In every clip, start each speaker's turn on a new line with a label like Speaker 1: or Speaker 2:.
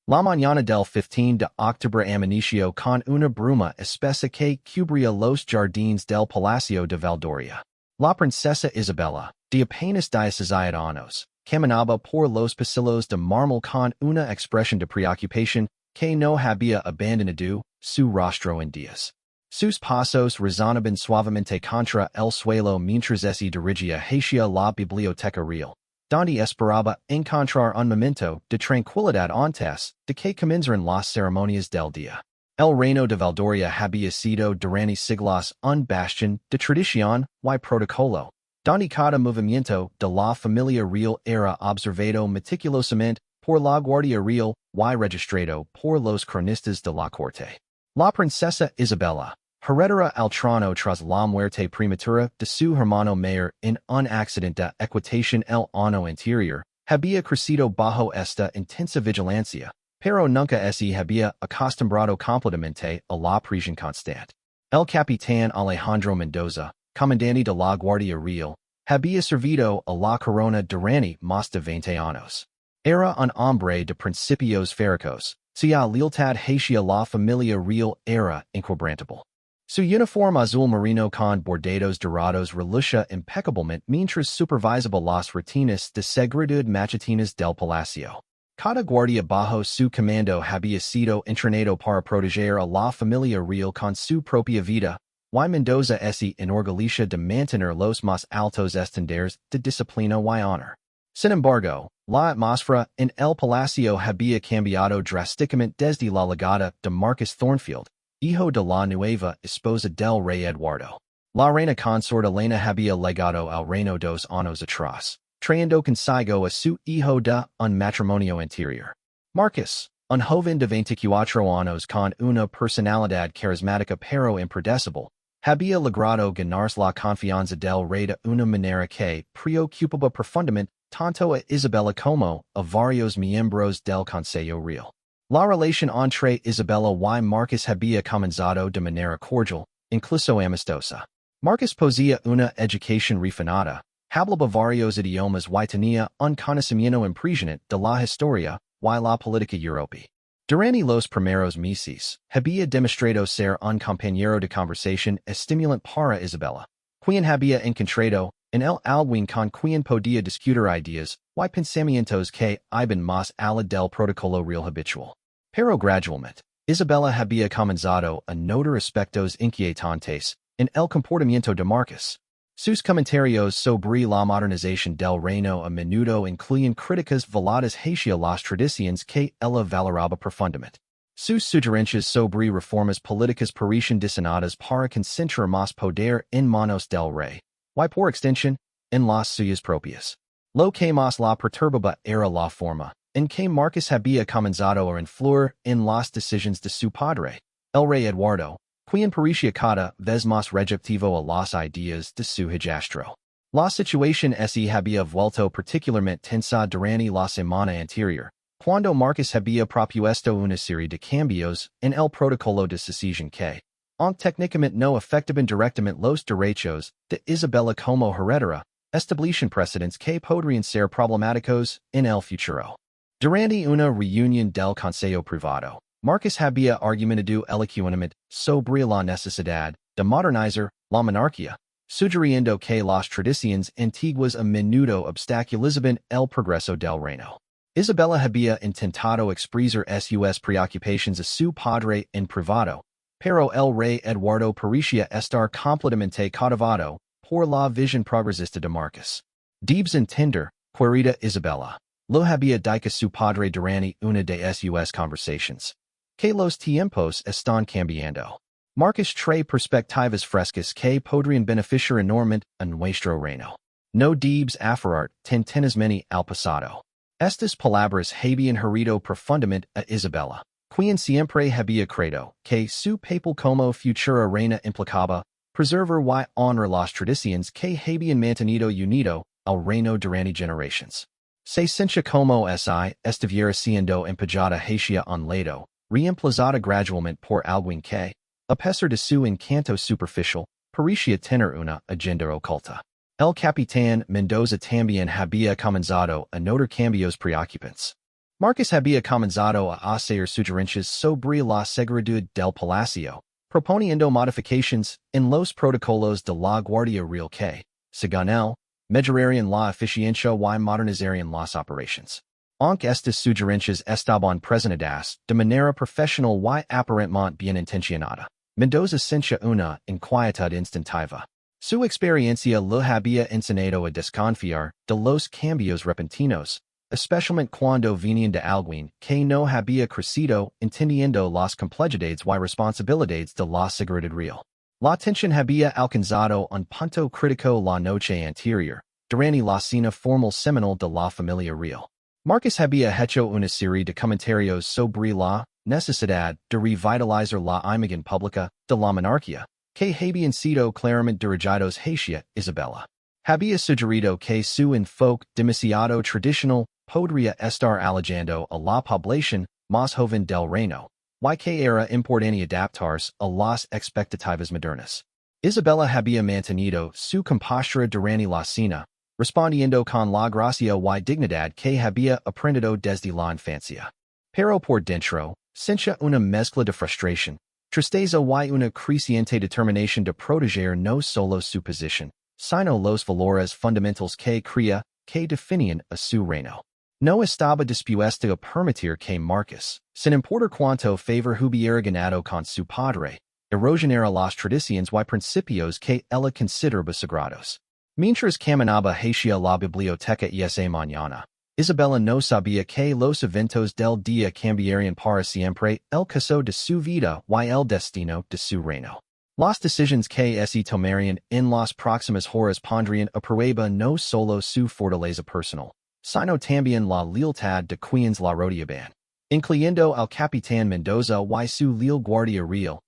Speaker 1: La mañana del 15 de octubre amaneció con una bruma espesa que cubría los jardines del Palacio de Valdoria. La princesa Isabella, de apenas 16 años, caminaba por los pasillos de mármol con una expresión de preocupación que no había abandonado su rostro en días. Sus pasos resonaban suavemente contra el suelo mientras se dirigía hacia la biblioteca real, donde esperaba encontrar un momento de tranquilidad antes de que comenzaran las ceremonias del día. El reino de Valdoria había sido durante siglos un bastión de tradición y protocolo, donde cada movimiento de la familia real era observado meticulosamente por la Guardia Real y registrado por los cronistas de la corte. La princesa Isabella, heredera al trono tras la muerte prematura de su hermano mayor en un accidente de equitación el año anterior, había crecido bajo esta intensa vigilancia, pero nunca se había acostumbrado completamente a la prisión constante. El capitán Alejandro Mendoza, comandante de la Guardia Real, había servido a la corona durante más de 20 años. Era un hombre de principios férreos, cuya lealtad hacia la familia real era inquebrantable. Su uniforme azul marino con bordados dorados relucía impecablemente mientras supervisaba las rutinas de seguridad matutinas del palacio. Cada guardia bajo su comando había sido entrenado para proteger a la familia real con su propia vida, y Mendoza se enorgullecía de mantener los más altos estándares de disciplina y honor. Sin embargo, la atmósfera en el palacio había cambiado drásticamente desde la llegada de Marcus Thornfield, hijo de la nueva esposa del rey Eduardo. La reina consort Elena había legado al reino 2 años atrás, trayendo consigo a su hijo de un matrimonio anterior. Marcus, un joven de 24 años con una personalidad carismática pero impredecible, había logrado ganarse la confianza del rey de una manera que preocupaba profundamente tanto a Isabella como a varios miembros del Consejo Real. La relación entre Isabella y Marcus había comenzado de manera cordial, incluso amistosa. Marcus poseía una educación refinada, hablaba varios idiomas y tenía un conocimiento impresionante de la historia y la política europea. Durante los primeros meses, había demostrado ser un compañero de conversación estimulante para Isabella, quien había encontrado en el alguien con quien podía discutir ideas y pensamientos que iban más allá del protocolo real habitual. Pero gradualmente, Isabella había comenzado a notar aspectos inquietantes en el comportamiento de Marcus. Sus comentarios sobre la modernización del reino a menudo incluían críticas veladas hacia las tradiciones que ella valoraba profundamente. Sus sugerencias sobre reformas políticas parecían diseñadas para concentrar más poder en manos del rey, y por extensión, en las suyas propias. Lo que más la perturbaba era la forma en que Marcus había comenzado a influir en las decisiones de su padre, el rey Eduardo, quien parecía cada vez más receptivo a las ideas de su hijastro. La situación se había vuelto particularmente tensa durante la semana anterior, cuando Marcus había propuesto una serie de cambios en el protocolo de sucesión que, aunque técnicamente no afectaban directamente los derechos de Isabella como heredera, establecen precedentes que podrían ser problemáticos en el futuro. Durante una reunión del Consejo Privado, Marcus había argumentado elocuentemente sobre la necesidad de modernizar la monarquía, sugiriendo que las tradiciones antiguas a menudo obstaculizaban el progreso del reino. Isabella había intentado expresar sus preocupaciones a su padre en privado, pero el rey Eduardo parecía estar completamente cautivado por la visión progresista de Marcus. Debes entender, querida Isabella, lo había dicho su padre durante una de sus conversaciones, que los tiempos están cambiando. Marcus trae perspectivas frescas que podrían beneficiar enormemente a nuestro reino. No debes aferrar tenazmente al pasado. Estas palabras habían herido profundamente a Isabella, quien siempre había creído que su papel como futura reina implicaba preservar y honrar las tradiciones que habían mantenido unido al reino durante generaciones. Se sentía como si estuviera siendo empujada hacia un lado, reemplazada gradualmente por alguien que, a pesar de su encanto superficial, parecía tener una agenda oculta. El capitán Mendoza también había comenzado a notar cambios preocupantes. Marcus había comenzado a hacer sugerencias sobre la seguridad del palacio, proponiendo modificaciones en los protocolos de la Guardia Real que, según él, mejorarían la eficiencia y modernizarían las operations. Aunque estas sugerencias estaban presentadas de manera profesional y aparentemente bien intencionada, Mendoza sentía una inquietud instintiva. Su experiencia lo había enseñado a desconfiar de los cambios repentinos, especialmente cuando venían de alguien que no había crecido entendiendo las complejidades y responsabilidades de la seguridad real. La tensión había alcanzado un punto crítico la noche anterior, durante la cena formal semanal de la familia real. Marcus había hecho una serie de comentarios sobre la necesidad de revitalizar la imagen pública de la monarquía, que habían sido claramente dirigidos hacia Isabella. Había sugerido que su enfoque demasiado tradicional podría estar alejando a la población más joven del reino, y que era importante adaptarse a las expectativas modernas. Isabella había mantenido su compostura durante la cena, respondiendo con la gracia y dignidad que había aprendido desde la infancia. Pero por dentro, sentía una mezcla de frustración, tristeza y una creciente determinación de proteger no solo su posición, sino los valores fundamentales que creía que definían a su reino. No estaba dispuesto a permitir que Marcus, sin importar cuánto favor hubiera ganado con su padre, erosionara las tradiciones y principios que ella consideraba sagrados. Mientras caminaba hacia la biblioteca esa mañana, Isabella no sabía que los eventos del día cambiarían para siempre el caso de su vida y el destino de su reino. Las decisiones que se tomarían en las próximas horas pondrían a prueba no solo su fortaleza personal, sino también la lealtad de quienes la rodeaban, incluyendo al capitán Mendoza y su leal Guardia Real.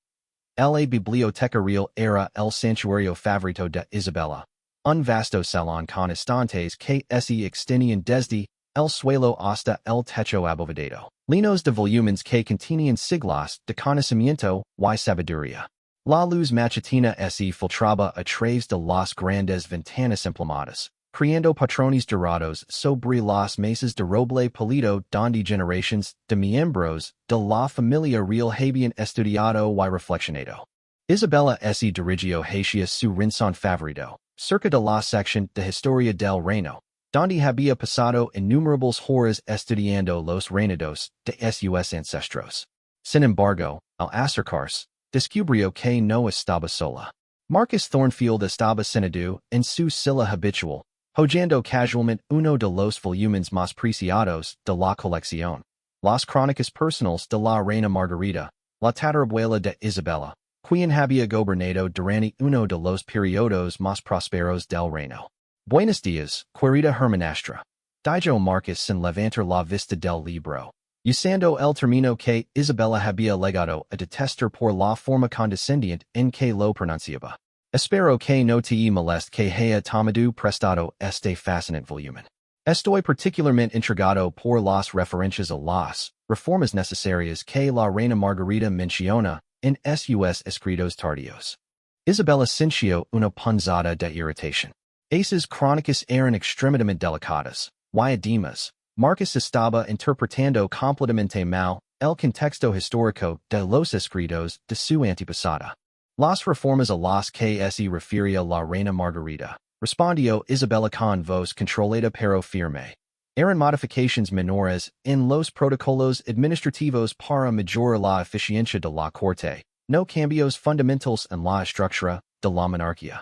Speaker 1: La biblioteca real era el santuario favorito de Isabella, un vasto salón con estantes que se extendían desde el suelo hasta el techo abovedado, llenos de volúmenes que contenían siglos de conocimiento y sabiduría. La luz matutina se filtraba a través de las grandes ventanas emplamadas, creando patrones dorados sobre las mesas de roble pulido donde generaciones de miembros de la familia real habían estudiado y reflexionado. Isabella se dirigió hacia su rincón favorito, cerca de la sección de historia del reino, donde había pasado innumerables horas estudiando los reinados de sus ancestros. Sin embargo, al acercarse, descubrió que no estaba sola. Marcus Thornfield estaba sentado en su silla habitual, hojeando casualmente uno de los volúmenes más preciados de la colección, las crónicas personales de la reina Margarita, la tatarabuela de Isabella, quien había gobernado durante uno de los periodos más prósperos del reino. Buenos días, querida hermanastra. Dijo Marcus sin levantar la vista del libro, usando el término que Isabella había legado a detestar por la forma condescendiente en que lo pronunciaba. Espero que no te moleste que haya tomado prestado este fascinante volumen. Estoy particularmente intrigado por las referencias a las reformas necesarias que la reina Margarita menciona en sus escritos tardíos. Isabella sintió una punzada de irritación. Esas crónicas eran extremadamente delicadas, y además, Marcus estaba interpretando completamente mal el contexto histórico de los escritos de su antepasada. Las reformas a las que se refería la reina Margarita, respondió Isabella con voz controlada pero firme, eran modificaciones menores en los protocolos administrativos para mejorar la eficiencia de la corte, no cambios fundamentales en la estructura de la monarquía.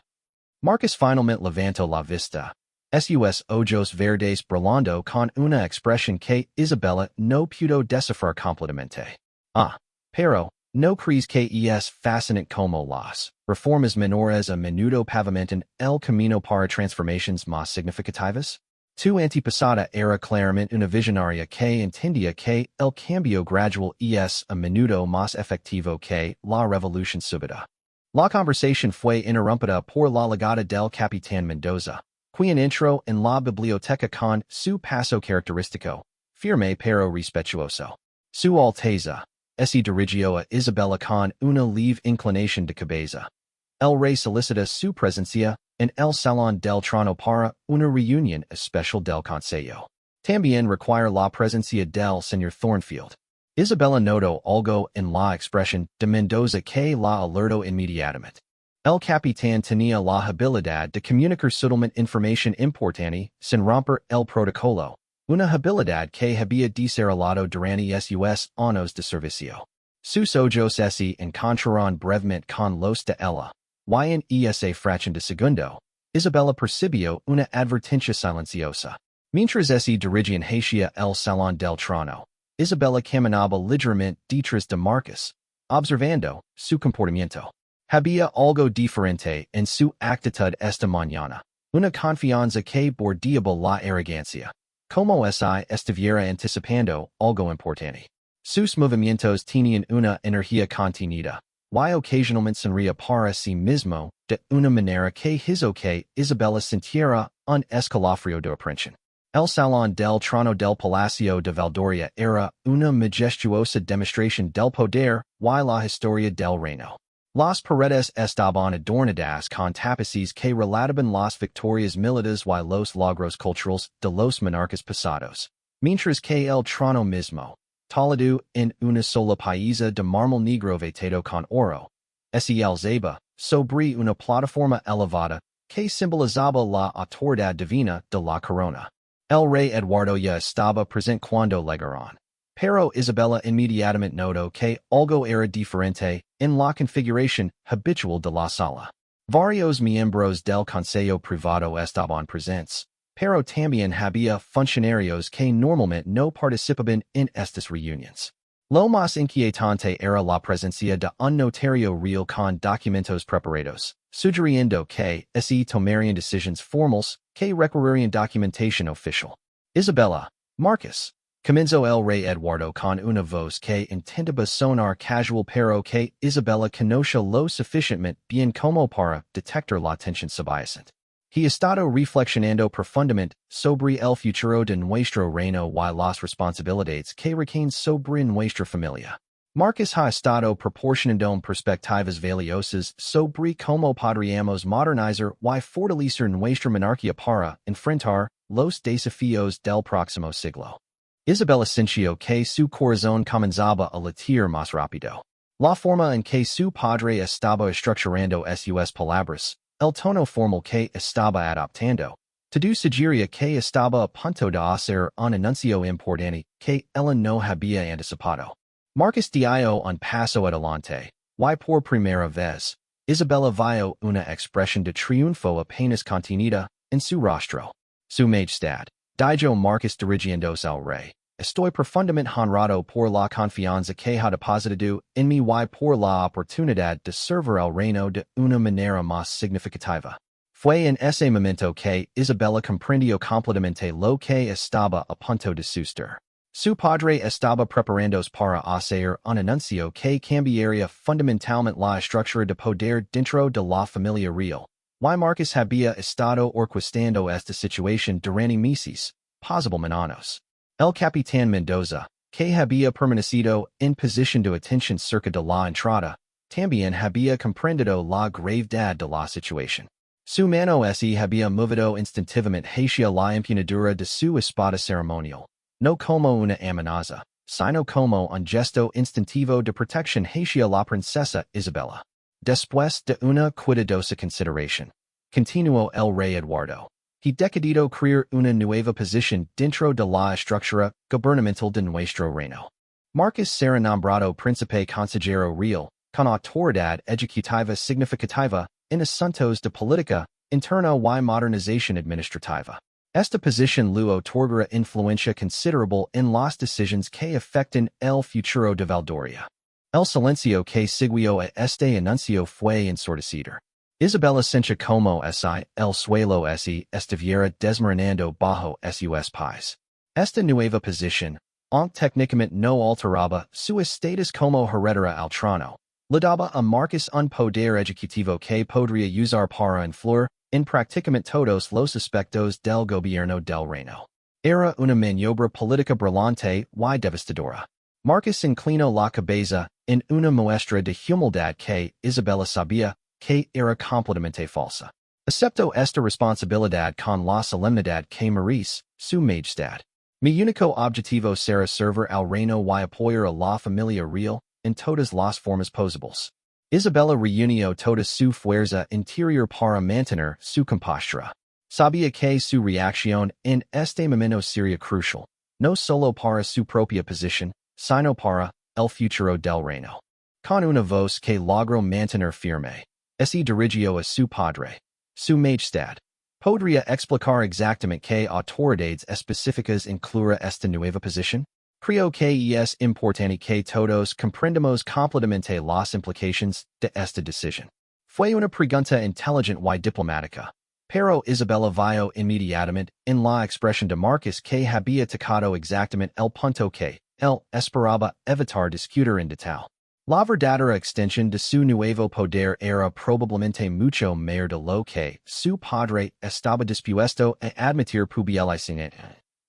Speaker 1: Marcus finalmente levantó la vista, sus ojos verdes brillando con una expresión que Isabella no pudo descifrar completamente. Ah, pero, ¿no crees que es fascinante como las reformas menores a menudo pavimentan el camino para transformaciones más significativas? Tu antepasada era claramente una visionaria que entendía que el cambio gradual es a menudo más efectivo que la revolución súbita. La conversación fue interrumpida por la llegada del capitán Mendoza, quien entró en la biblioteca con su paso característico, firme pero respetuoso. Su Alteza se dirigió a Isabella con una leve inclinación de cabeza. El rey solicita su presencia en el salón del trono para una reunión especial del consejo. También require la presencia del señor Thornfield. Isabella notó algo en la expresión de Mendoza que la alertó inmediatamente. El capitán tenía la habilidad de comunicar sutilmente información importante sin romper el protocolo, una habilidad que había desarrollado durante sus años de servicio. Sus ojos se encontraron brevemente con los de ella, y en esa fracción de segundo, Isabella percibió una advertencia silenciosa. Mientras se dirigían hacia el salón del trono, Isabella caminaba ligeramente detrás de Marcus, observando su comportamiento. Había algo diferente en su actitud esta mañana, una confianza que bordeaba la arrogancia, como si estuviera anticipando algo importante. Sus movimientos tenían una energía contenida, y ocasionalmente sonría para sí mismo de una manera que hizo que Isabella sintiera un escalofrío de aprensión. El salón del trono del Palacio de Valdoria era una majestuosa demostración del poder y la historia del reino. Las paredes estaban adornadas con tapices que relataban las victorias militares y los logros culturales de los monarcas pasados, mientras que el trono mismo, talado en una sola pieza de mármol negro veteado con oro, se alzaba sobre una plataforma elevada que simbolizaba la autoridad divina de la corona. El rey Eduardo ya estaba presente cuando llegaron, pero Isabella inmediatamente notó que algo era diferente en la configuración habitual de la sala. Varios miembros del consejo privado estaban presentes, pero también había funcionarios que normalmente no participaban en estas reuniones. Lo más inquietante era la presencia de un notario real con documentos preparados, sugiriendo que se tomarían decisiones formales que requerirían documentación oficial. Isabella, Marcus, comenzó el rey Eduardo con una voz que intentaba sonar casual pero que Isabella conoció lo suficientemente bien como para detectar la tensión subyacente. He estado reflexionando profundamente sobre el futuro de nuestro reino y las responsabilidades que recaen sobre nuestra familia. Marcus ha estado proporcionando perspectivas valiosas sobre cómo podríamos modernizar y fortalecer nuestra monarquía para enfrentar los desafíos del próximo siglo. Isabella sintió que su corazón comenzaba a latir más rápido. La forma en que su padre estaba estructurando sus palabras, el tono formal que estaba adoptando, todo sugería que estaba a punto de hacer un anuncio importante que ella no había anticipado. Marcus dio un paso adelante, y por primera vez, Isabella vio una expresión de triunfo apenas contenida en su rostro. Su Majestad, dijo Marcus dirigiéndose al rey, estoy profundamente honrado por la confianza que ha depositado en mí y por la oportunidad de servir al reino de una manera más significativa. Fue en ese momento que Isabella comprendió completamente lo que estaba a punto de suceder. Su padre estaba preparándose para hacer un anuncio que cambiaría fundamentalmente la estructura de poder dentro de la familia real. Y Marcus había estado orquestando esta situación durante meses, posiblemente años. El capitán Mendoza, que había permanecido en posición de atención cerca de la entrada, también había comprendido la gravedad de la situación. Su mano se había movido instintivamente hacia la empuñadura de su espada ceremonial, no como una amenaza, sino como un gesto instintivo de protección hacia la princesa Isabella. Después de una cuidadosa consideración, continuó el rey Eduardo, he decidido crear una nueva posición dentro de la estructura gubernamental de nuestro reino. Marcus será nombrado príncipe consejero real, con autoridad ejecutiva significativa en asuntos de política interna y modernización administrativa. Esta posición le otorgará influencia considerable en las decisiones que afecten el futuro de Valdoria. El silencio que siguió a este anuncio fue ensordecido. Isabella sintió como si el suelo estuviera desmoronando bajo sus pies. Esta nueva posición, aunque técnicamente no alteraba su estatus como heredera al trono, le daba a Marcus un poder ejecutivo que podría usar para influir en prácticamente todos los aspectos del gobierno del reino. Era una maniobra política brillante y devastadora. Marcus inclinó la cabeza en una muestra de humildad que Isabella sabía que era completamente falsa. Aceptó esta responsabilidad con la solemnidad que merece su majestad. Mi único objetivo será servir al reino y apoyar a la familia real en todas las formas posibles. Isabella reunió toda su fuerza interior para mantener su compostura. Sabía que su reacción en este momento sería crucial, no solo para su propia posición, sino para el futuro del reino. Con una voz que logró mantener firme, se dirigió a su padre. Su Majestad. ¿Podría explicar exactamente qué autoridades específicas incluye esta nueva posición? Creo que es importante que todos comprendamos completamente las implicaciones de esta decisión. Fue una pregunta inteligente y diplomática, pero Isabella vio inmediatamente en la expresión de Marcus que había tocado exactamente el punto que él esperaba evitar discutir en detalle. La verdadera extensión de su nuevo poder era probablemente mucho mayor de lo que su padre estaba dispuesto a admitir públicamente.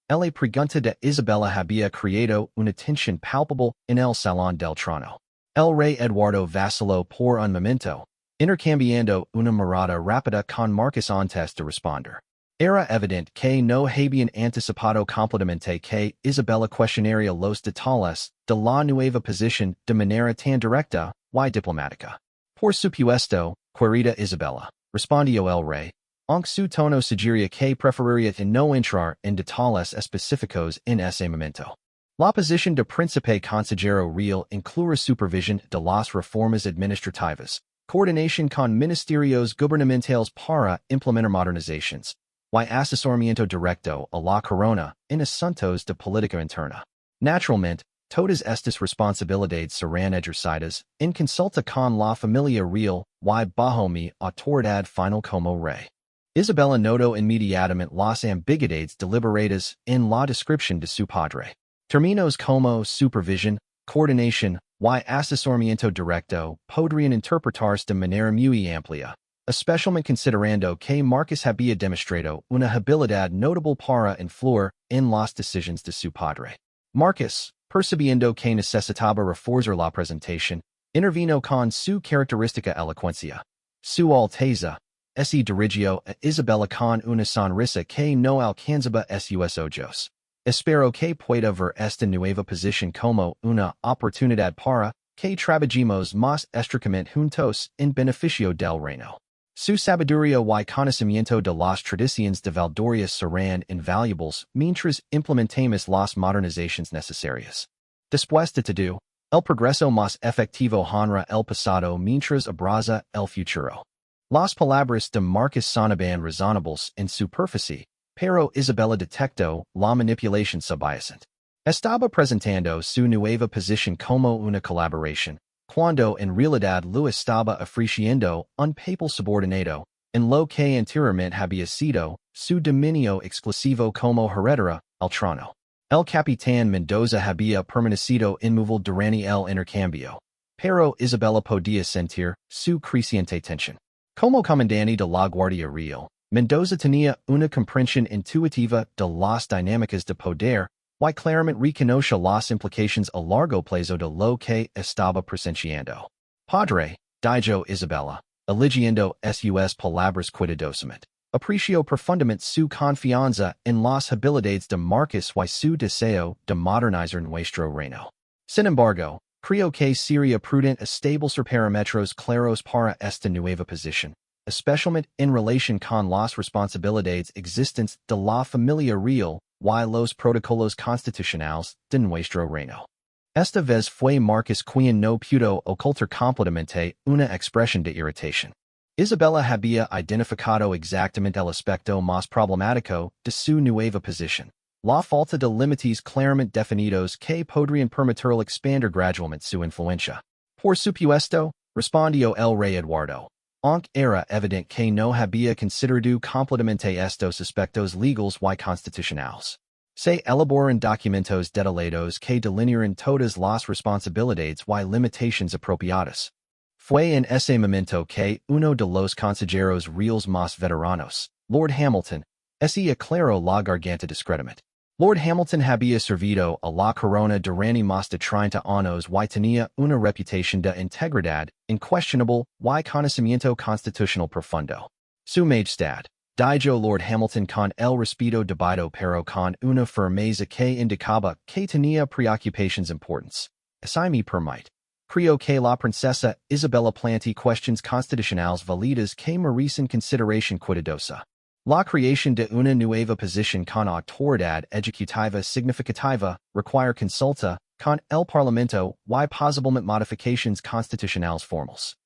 Speaker 1: La pregunta de Isabella había creado una tensión palpable en el salón del trono. El rey Eduardo vaciló por un momento, intercambiando una mirada rápida con Marcus antes de responder. Era evidente que no habían anticipado completamente que Isabella cuestionaría los detalles de la nueva posición de manera tan directa y diplomática. Por supuesto, querida Isabella, respondió el rey, aunque su tono sugería que preferiría no entrar en detalles específicos en ese momento. La posición de príncipe consejero real incluye supervisión de las reformas administrativas, coordinación con ministerios gubernamentales para implementar modernizaciones, y asesoramiento directo a la corona en asuntos de política interna. Naturalmente, todas estas responsabilidades serán ejercidas en consulta con la familia real y bajo mi autoridad final como rey. Isabella notó inmediatamente las ambiguidades deliberadas en la descripción de su padre. Términos como supervisión, coordinación y asesoramiento directo podrían interpretarse de manera muy amplia, especialmente considerando que Marcus había demostrado una habilidad notable para influir en las decisiones de su padre. Marcus, percibiendo que necesitaba reforzar la presentación, intervino con su característica elocuencia. Su Alteza se dirigió a Isabella con una sonrisa que no alcanzaba sus ojos. Espero que pueda ver esta nueva posición como una oportunidad para que trabajemos más estrechamente juntos en beneficio del reino. Su sabiduría y conocimiento de las tradiciones de Valdoria serán invaluables mientras implementemos las modernizaciones necesarias. Después de todo, el progreso más efectivo honra el pasado mientras abraza el futuro. Las palabras de Marcus sonaban razonables en superficie, pero Isabella detectó la manipulación subyacente. Estaba presentando su nueva posición como una colaboración, cuando en realidad lo estaba ofreciendo un papel subordinado, en lo que anteriormente había sido su dominio exclusivo como heredera al trono. El capitán Mendoza había permanecido inmóvil durante el intercambio, pero Isabella podía sentir su creciente tensión. Como comandante de la Guardia Real, Mendoza tenía una comprensión intuitiva de las dinámicas de poder y claramente reconoce las implicaciones a largo plazo de lo que estaba presenciando. Padre, dijo Isabella, eligiendo sus palabras cuidadosamente, apreció profundamente su confianza en las habilidades de Marcus y su deseo de modernizar nuestro reino. Sin embargo, creo que sería prudente establecer parámetros claros para esta nueva posición, especialmente en relación con las responsabilidades existentes de la familia real y los protocolos constitucionales de nuestro reino. Esta vez fue Marcus quien no pudo ocultar completamente una expresión de irritación. Isabella había identificado exactamente el aspecto más problemático de su nueva posición, la falta de límites claramente definidos que podrían permitirle expandir gradualmente su influencia. Por supuesto, respondió el rey Eduardo, aunque era evidente que no había considerado completamente estos aspectos legales y constitucionales. Se elaboran documentos detallados que delinean todas las responsabilidades y limitaciones apropiadas. Fue en ese momento que uno de los consejeros reales más veteranos, Lord Hamilton, se aclaró la garganta discretamente. Lord Hamilton había servido a la corona durante más de 30 años y tenía una reputación de integridad incuestionable y conocimiento constitucional profundo. Su Majestad, Dijo Lord Hamilton con el respeto debido pero con una firmeza que indicaba que tenía preocupations importantes. Así me permite. Creo que la princesa Isabella plantea questions constitucionales válidas que merecen consideración cuidadosa. La creación de una nueva posición con autoridad ejecutiva significativa require consulta con el Parlamento y posiblemente modifications constitucionales formales.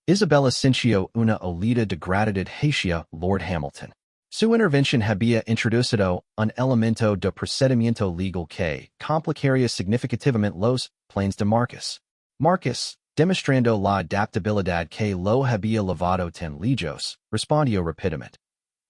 Speaker 1: Isabella sintió una olida de gratitud hacia Lord Hamilton. Su intervención había introducido un elemento de procedimiento legal que complicaría significativamente los planes de Marcus, demostrando la adaptabilidad que lo había llevado tan lejos, respondió rápidamente.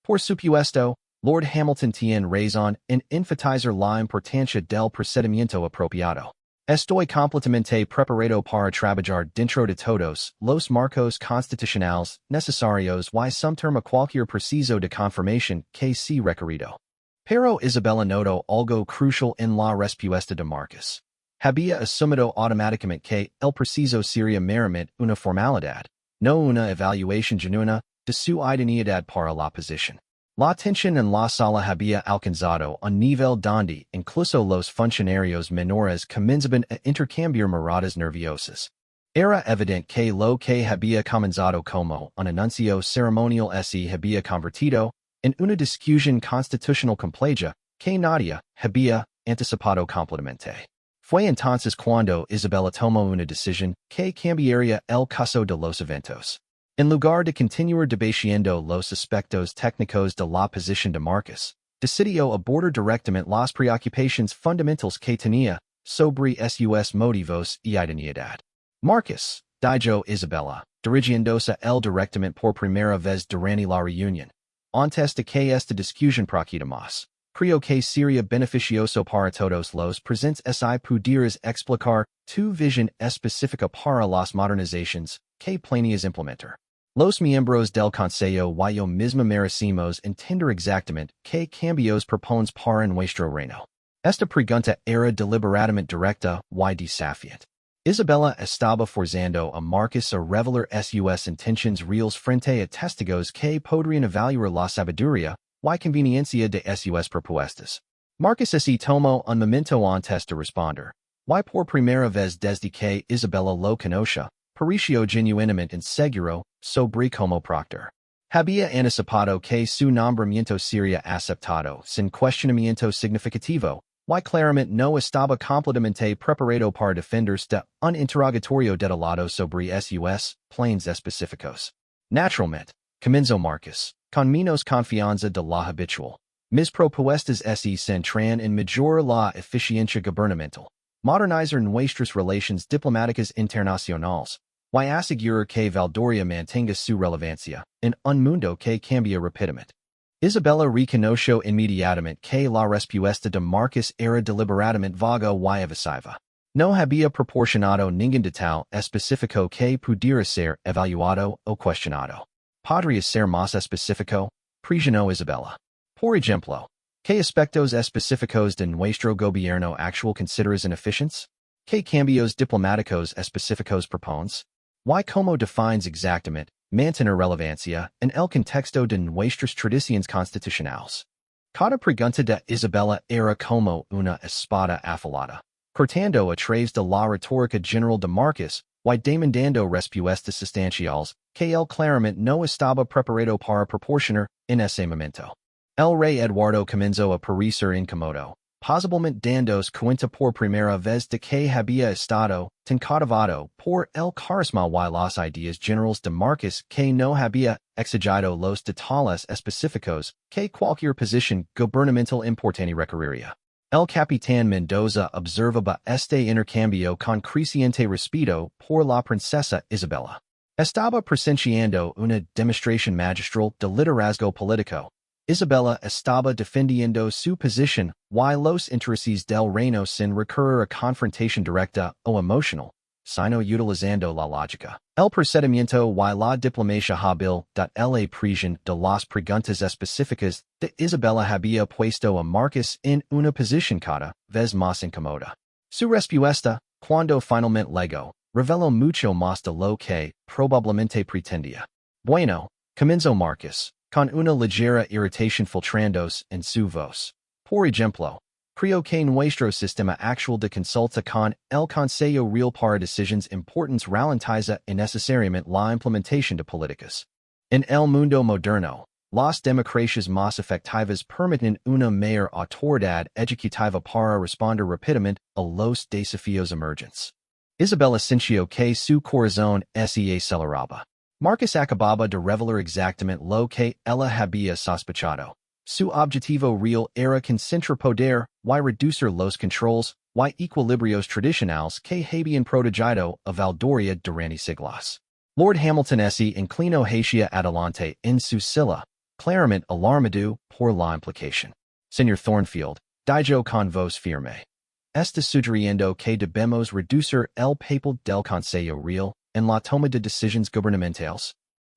Speaker 1: Por supuesto, Lord Hamilton tiene razón en enfatizar la importancia del procedimiento apropiado. Estoy completamente preparado para trabajar dentro de todos los marcos constitucionales necesarios y someterme a cualquier proceso de confirmación que sea requerido. Pero Isabella notó algo crucial en la respuesta de Marcus. Había asumido automáticamente que el proceso sería meramente una formalidad, no una evaluación genuina de su idoneidad para la posición. La tensión en la sala había alcanzado un nivel donde incluso los funcionarios menores comenzaban a intercambiar miradas nerviosas. Era evidente que lo que había comenzado como un anuncio ceremonial se había convertido en una discusión constitucional compleja que nadie había anticipado completamente. Fue entonces cuando Isabella tomó una decisión que cambiaría el curso de los eventos. En lugar de continuar debatiendo los aspectos técnicos de la posición de Marcus, decidió abordar directamente las preocupaciones fundamentales que tenía sobre sus motivos y idoneidad. Marcus, dijo Isabella, dirigiéndose él directamente por primera vez durante la reunión. Antes de que esta discusión proceda más, creo que sería beneficioso para todos los presentes si pudieras explicar tu visión específica para las modernizaciones que planeas implementar. Los miembros del Consejo y yo mismo merecimos entender exactamente qué cambios propones para nuestro reino. Esta pregunta era deliberadamente directa y desafiante. Isabella estaba forzando a Marcus a revelar sus intenciones reales frente a testigos que podrían evaluar la sabiduría y conveniencia de sus propuestas. Marcus se tomó un momento antes de responder, y por primera vez desde que Isabella lo conoce, pareció genuinamente inseguro sobre cómo proctor. Había anticipado que su nombramiento sería aceptado sin cuestionamiento significativo, y claramente no estaba completamente preparado para defenderse de un interrogatorio detallado sobre sus planes específicos. Naturalmente, comenzó Marcus, con menos confianza de la habitual. Mis propuestas se centran en mejorar la eficiencia gubernamental, modernizar nuestras relaciones diplomáticas internacionales, y asegurar que Valdoria mantenga su relevancia en un mundo que cambia rápidamente. Isabella reconoció inmediatamente que la respuesta de Marcus era deliberadamente vaga y evasiva. No había proporcionado ningún detalle específico que pudiera ser evaluado o cuestionado. ¿Podría ser más específico? Presionó Isabella. Por ejemplo, ¿qué aspectos específicos de nuestro gobierno actual consideras ineficientes? ¿Qué cambios diplomáticos específicos propones? ¿Y cómo defines exactamente mantener relevancia en el contexto de nuestras tradiciones constitucionales? Cada pregunta de Isabella era como una espada afilada, cortando a través de la retórica general de Marcus y demandando respuestas sustanciales que él claramente no estaba preparado para proporcionar en ese momento. El rey Eduardo comenzó a parecer incómodo, posiblemente dándose cuenta por primera vez de que había estado tan cautivado por el carisma y las ideas generales de Marcus que no había exigido los detalles específicos que cualquier posición gubernamental importante requeriría. El capitán Mendoza observaba este intercambio con creciente respeto por la princesa Isabella. Estaba presenciando una demostración magistral de liderazgo político. Isabella estaba defendiendo su posición y los intereses del reino sin recurrir a confrontación directa o emocional, sino utilizando la lógica, el procedimiento y la diplomacia hábil. La presión de las preguntas específicas de Isabella había puesto a Marcus en una posición cada vez más incómoda. Su respuesta, cuando finalmente llegó, reveló mucho más de lo que probablemente pretendía. Bueno, comenzó Marcus, con una ligera irritación filtrandos en su voz. Por ejemplo, creo que nuestro sistema actual de consulta con el Consejo Real para decisiones importantes ralentiza innecesariamente la implementación de políticas. En el mundo moderno, las democracias más efectivas permiten una mayor autoridad ejecutiva para responder rápidamente a los desafíos emergentes. Isabella sintió que su corazón se aceleraba. Marcus acababa de revelar exactamente lo que ella había sospechado. Su objetivo real era concentrar poder y reducir los controles y equilibrios tradicionales que habían protegido a Valdoria durante siglos. Lord Hamilton se inclinó hacia adelante en su silla, claramente alarmado por la implicación. Señor Thornfield, dijo con voz firme. Está sugiriendo que debemos reducir el papel del Consejo Real en la toma de decisiones gubernamentales.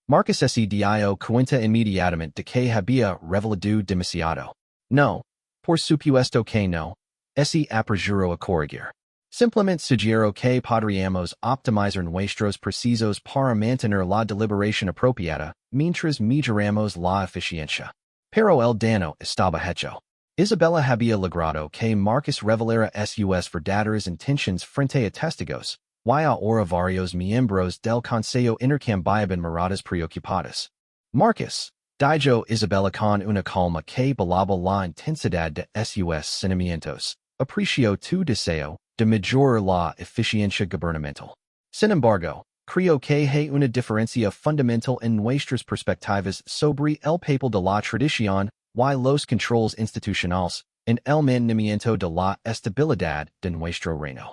Speaker 1: Marcus se dio cuenta inmediatamente de que había revelado demasiado. No, por supuesto que no. Se apresuró a corregir. Simplemente sugiero que podríamos optimizar nuestros precisos para mantener la deliberación apropiada mientras mejoramos la eficiencia. Pero el daño estaba hecho. Isabella había logrado que Marcus revelara sus verdaderas intenciones frente a testigos, y ahora varios miembros del Consejo intercambiaban miradas preocupadas. Marcus, dijo Isabella con una calma que velaba la intensidad de sus sentimientos, apreció tu deseo de mejorar la eficiencia gubernamental. Sin embargo, creo que hay una diferencia fundamental en nuestras perspectivas sobre el papel de la tradición y los controles institucionales en el mantenimiento de la estabilidad de nuestro reino.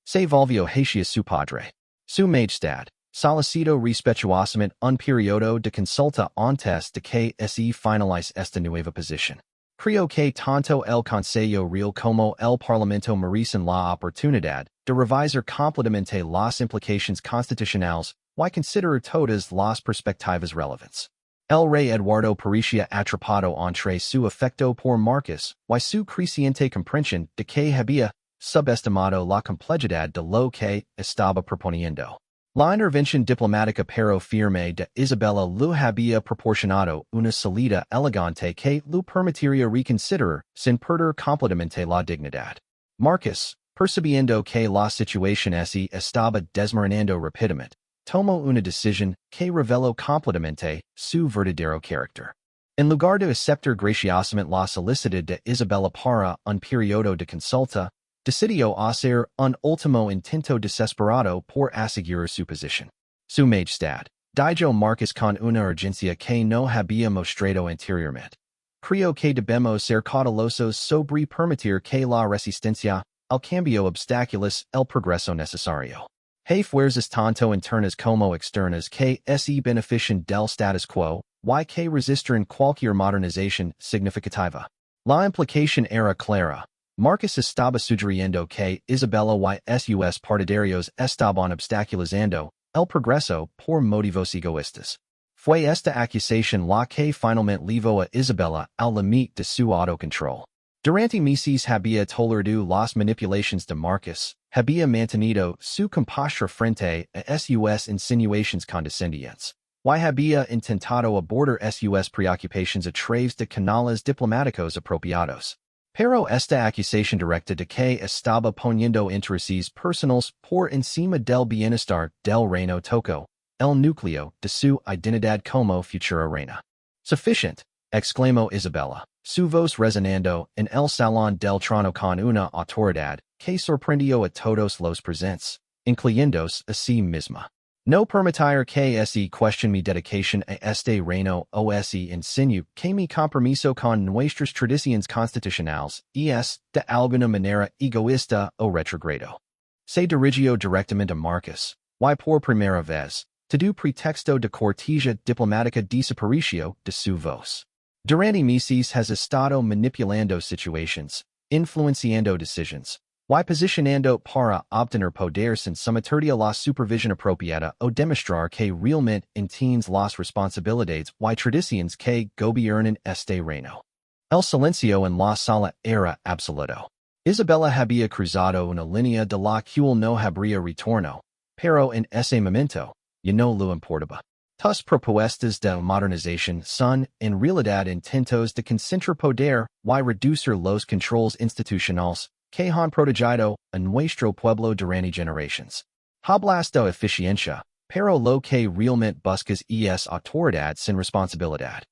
Speaker 1: Se volvió hacia su padre. Su Majestad, solicito respetuosamente un periodo de consulta antes de que se finalice esta nueva posición. Creo que tanto el Consejo Real como el Parlamento merecen la oportunidad de revisar completamente las implicaciones constitucionales y considerar todas las perspectivas relevantes. El rey Eduardo parecía atrapado entre su afecto por Marcus y su creciente comprensión de que había subestimado la complejidad de lo que estaba proponiendo. La intervención diplomática pero firme de Isabella le había proporcionado una salida elegante que le permitiría reconsiderar sin perder completamente la dignidad. Marcus, percibiendo que la situación se estaba desmoronando rápidamente, tomó una decisión que reveló completamente su verdadero carácter. En lugar de aceptar graciosamente la solicitud de Isabella para un periodo de consulta, decidió hacer un último intento desesperado por asegurar su posición. Su Majestad, dijo Marcus con una urgencia que no había mostrado anteriormente. Creo que debemos ser cautelosos sobre permitir que la resistencia al cambio obstacules el progreso necesario. Hay fuerzas tanto internas como externas que se benefician del status quo y que resisten cualquier modernización significativa. La implicación era clara. Marcus estaba sugiriendo que Isabella y sus partidarios estaban obstaculizando el progreso por motivos egoístas. Fue esta acusación la que finalmente llevó a Isabella al límite de su autocontrol. Durante meses había tolerado las manipulaciones de Marcus, había mantenido su compostura frente a sus insinuaciones condescendientes, y había intentado abordar sus preocupaciones a través de canales diplomáticos apropiados. Pero esta acusación directa de que estaba poniendo intereses personales por encima del bienestar del reino tocó el núcleo de su identidad como futura reina. Sufficient, exclamó Isabella, su voz resonando en el salón del trono con una autoridad que sorprendió a todos los presentes, incluyéndose a sí misma. No permitir que se cuestione mi dedicación a este reino o se insinúe que mi compromiso con nuestras tradiciones constitucionales es de alguna manera egoísta o retrogrado. Se dirigió directamente a Marcus, y por primera vez, todo pretexto de cortesía diplomática desapareció de su voz. Durante meses has estado manipulando situaciones, influenciando decisiones, y posicionando para obtener poder sin someterse a la supervisión apropiada o demostrar que realmente entiendes las responsabilidades y tradiciones que gobiernan este reino. El silencio en la sala era absoluto. Isabella había cruzado una línea de la cual no habría retorno, pero en ese momento, ya no le importaba. tus propuestas de modernización son, en realidad intentos de concentrar poder y reducir los controles institucionales que han protegido a nuestro pueblo durante generaciones. Hablas de eficiencia, pero lo que realmente buscas es autoridad sin responsabilidad.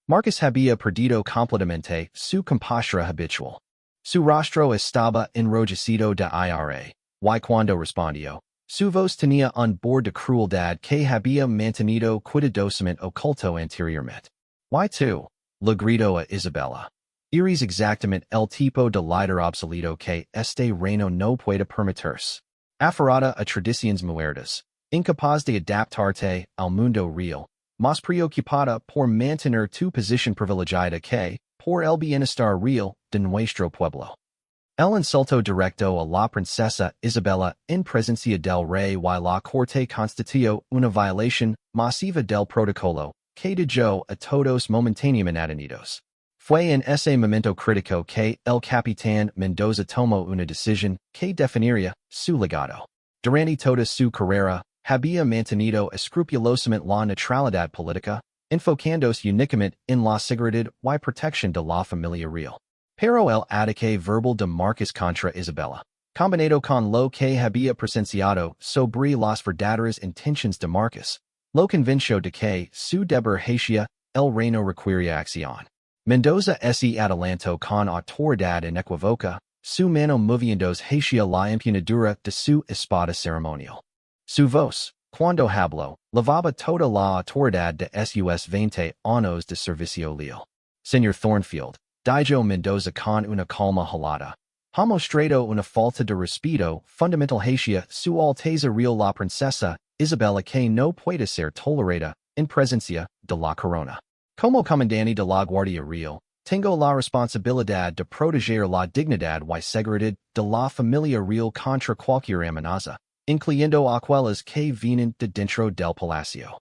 Speaker 1: Marcos había perdido completamente su compostura habitual. Su rostro estaba enrojecido de ira, y cuando respondió, su voz tenía un borde de crueldad que había mantenido cuidadosamente oculto anteriormente. Y tú, le gritó a Isabella. Eres exactamente el tipo de líder obsoleto que este reino no puede permitirse. Aferrada a tradiciones muertas, incapaz de adaptarte al mundo real, más preocupada por mantener tu posición privilegiada que por el bienestar real de nuestro pueblo. El insulto directo a la princesa Isabella en presencia del rey y la corte constituyó una violación masiva del protocolo que dejó a todos momentáneamente detenidos. Fue en ese momento crítico que el capitán Mendoza tomó una decisión que definiría su legado. Durante toda su carrera, había mantenido escrupulosamente la neutralidad política, enfocándose únicamente en la seguridad y protección de la familia real. Pero el ataque verbal de Marcos contra Isabella, combinado con lo que había presenciado sobre las verdaderas intenciones de Marcos, lo convenció de que su deber hacia el reino requería acción. Mendoza se adelantó con autoridad inequívoca, su mano moviéndose hacia la empuñadura de su espada ceremonial. Su voz, cuando habló, lavaba toda la autoridad de sus 20 años de servicio leal. Señor Thornfield, dijo Mendoza con una calma helada, ha mostrado una falta de respeto fundamental hacia su Alteza Real la Princesa Isabella que no puede ser tolerada en presencia de la corona. Como comandante de la Guardia Real, tengo la responsabilidad de proteger la dignidad y seguridad de la familia real contra cualquier amenaza, incluyendo aquellas que vienen de dentro del palacio.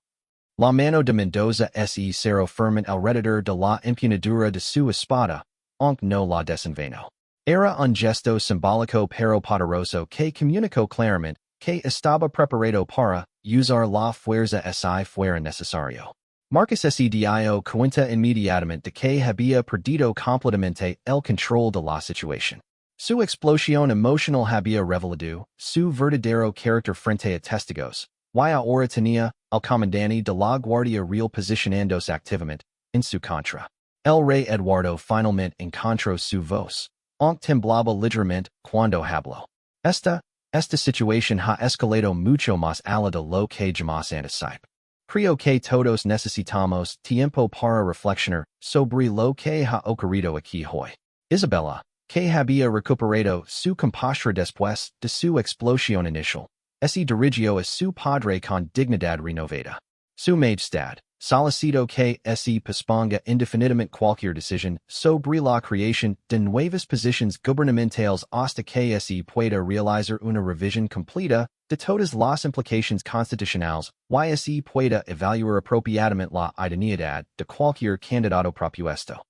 Speaker 1: La mano de Mendoza se cerró firmemente alrededor de la empuñadura de su espada, aunque no la desenvainó. Era un gesto simbólico pero poderoso que comunicó claramente que estaba preparado para usar la fuerza si fuera necesario. Marcos se dio cuenta inmediatamente de que había perdido completamente el control de la situación. Su explosión emocional había revelado su verdadero carácter frente a testigos, y ahora tenía al comandante de la Guardia Real posicionándose activamente en su contra. El rey Eduardo finalmente encontró su voz, aunque temblaba ligeramente cuando habló. Esta situación ha escalado mucho más allá de lo que jamás anticipe. Creo que todos necesitamos tiempo para reflexionar sobre lo que ha ocurrido aquí hoy. Isabella, que había recuperado su compostura después de su explosión inicial, se dirigió a su padre con dignidad renovada. Su majestad, solicito que se posponga indefinidamente cualquier decisión sobre la creación de nuevas posiciones gubernamentales hasta que se pueda realizar una revisión completa de todas las implicaciones constitucionales y se pueda evaluar apropiadamente la idoneidad de cualquier candidato propuesto.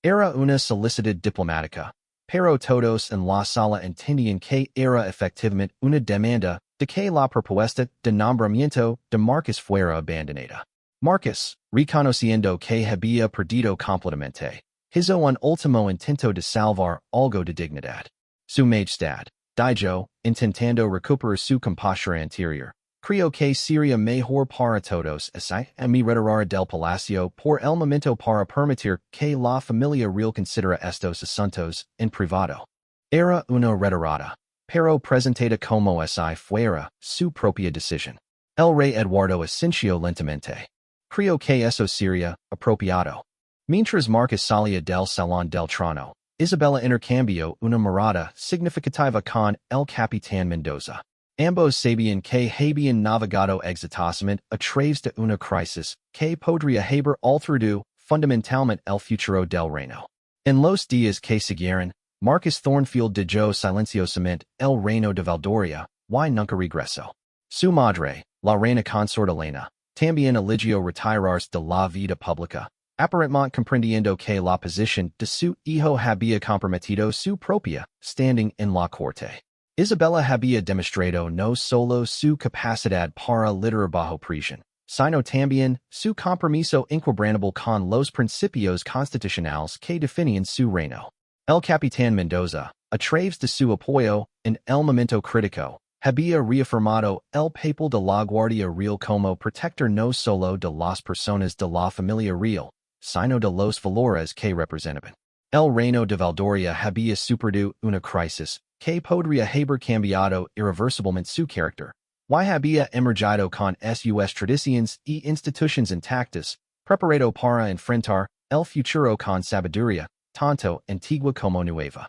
Speaker 1: Era una solicitud diplomática, pero todos en la sala entendían que era efectivamente una demanda de que la propuesta de nombramiento de Marcos fuera abandonada. Marcos, reconociendo que había perdido completamente, hizo un último intento de salvar algo de dignidad. Su majestad, dijo, intentando recuperar su compostura anterior, creo que sería mejor para todos a mi retirar del palacio por el momento para permitir que la familia real considera estos asuntos en privado. Era una retirada, pero presentada como si fuera su propia decisión. El rey Eduardo asintió lentamente. Creo que eso sería apropiado. Mientras Marcos salía del salón del trono, Isabella intercambió una mirada significativa con el capitán Mendoza. Ambos sabían que habían navegado exitosamente a través de una crisis que podría haber alterado fundamentalmente el futuro del reino. En los días que siguieron, Marcos Thornfield dejó silenciosamente el reino de Valdoria y nunca regresó. Su madre, la reina consort Elena, también eligió retirarse de la vida pública, aparentemente comprendiendo que la posición de su hijo había comprometido su propia standing en la corte. Isabella había demostrado no solo su capacidad para liderar bajo presión, Sino también su compromiso inquebrantable con los principios constitucionales que definen su reino. El Capitán Mendoza, a través de su apoyo en el momento crítico, había reafirmado el papel de la Guardia Real como protector no solo de las personas de la familia real, sino de los valores que representaban. El reino de Valdoria había superado una crisis que podría haber cambiado irreversiblemente su carácter. Y había emergido con sus tradiciones y instituciones intactas, preparado para enfrentar el futuro con sabiduría, tanto antigua como nueva.